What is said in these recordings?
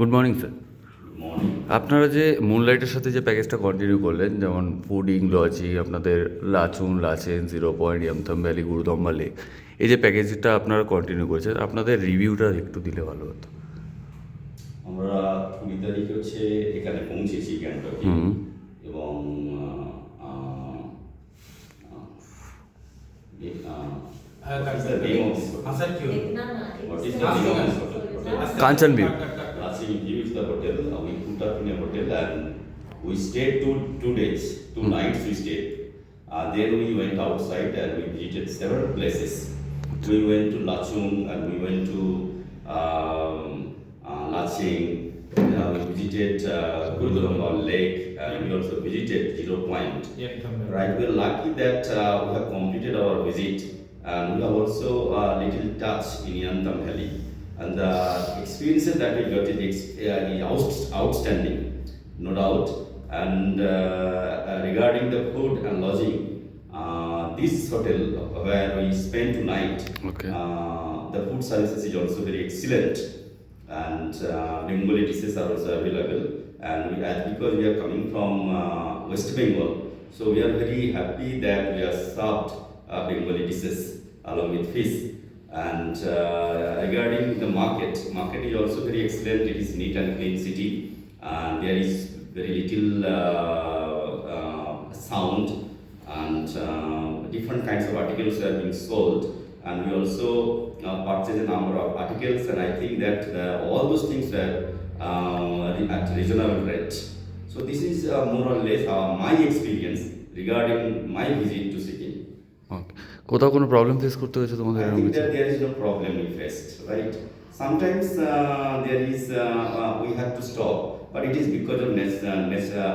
Good morning sir. Morning. আপনারা যে মুনলাইটের সাথে যে প্যাকেজটা কন্টিনিউ করলেন, যেমন ফুডিং, লজিং, আপনাদের Lachung, Lachen, 0 point, Yumthang valley, Gurudongmar lake, এই যে প্যাকেজটা আপনারা কন্টিনিউ করেছেন, আপনাদের রিভিউটা একটু দিলে ভালো হতো। আমরা 20 তারিখে এখানে পৌঁছেছি গ্যাংটকে। হুম। এবং what is the name of this hotel? What is the name of this hotel? Kanchan view. Laching View is the hotel. We put up in a hotel and we stayed two days, 2 nights we stayed. Then we went outside and we visited several places. We went to Lachung and we went to Laching. We visited Gurudhamma Lake and we also visited 0 Point. Right, we're lucky that we have completed our visit and we have also a little touch in Yantam Valley. And the experiences that we got is outstanding, no doubt. And regarding the food and lodging, this hotel where we spent tonight, Okay. the food services is also very excellent, and Bengali dishes are also available. And because we are coming from West Bengal, so we are very happy that we are served Bengali dishes along with fish. And regarding the market is also very excellent. It is neat and clean city, and there is very little sound, and different kinds of articles are being sold. And we also purchase a number of articles, and I think that all those things were at reasonable rate. So this is more or less my experience regarding my visit to Sikkim. ওকে, কোথাও কোনো problem face করতে হয়েছে তোমাদের I এরকম think কিছু? that there is no problem we faced, right? Sometimes there is we have to stop, but it is because of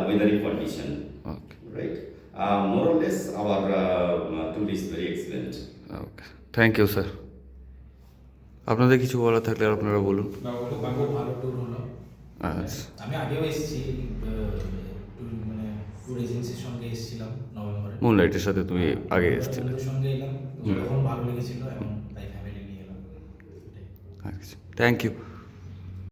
weathering condition, okay right? More or less, our tour is very excellent. Okay, thank you sir. আপনাদের কিছু বলার থাকলে আপনারা বলুন। খুব ভালো tour হলো। আচ্ছা। আমি আগেও এসেছি, মানে ট্যুর এজেন্সির সঙ্গে এসেছিলাম নভেম্বরে। মুনলাইটের সাথে তুমি আগে এসেছিলে। বন্ধুদের সঙ্গে এলাম, তখন ভালো লেগেছিল এবং তাই ফ্যামিলি নিয়ে এলাম। আচ্ছা, থ্যাংক ইউ।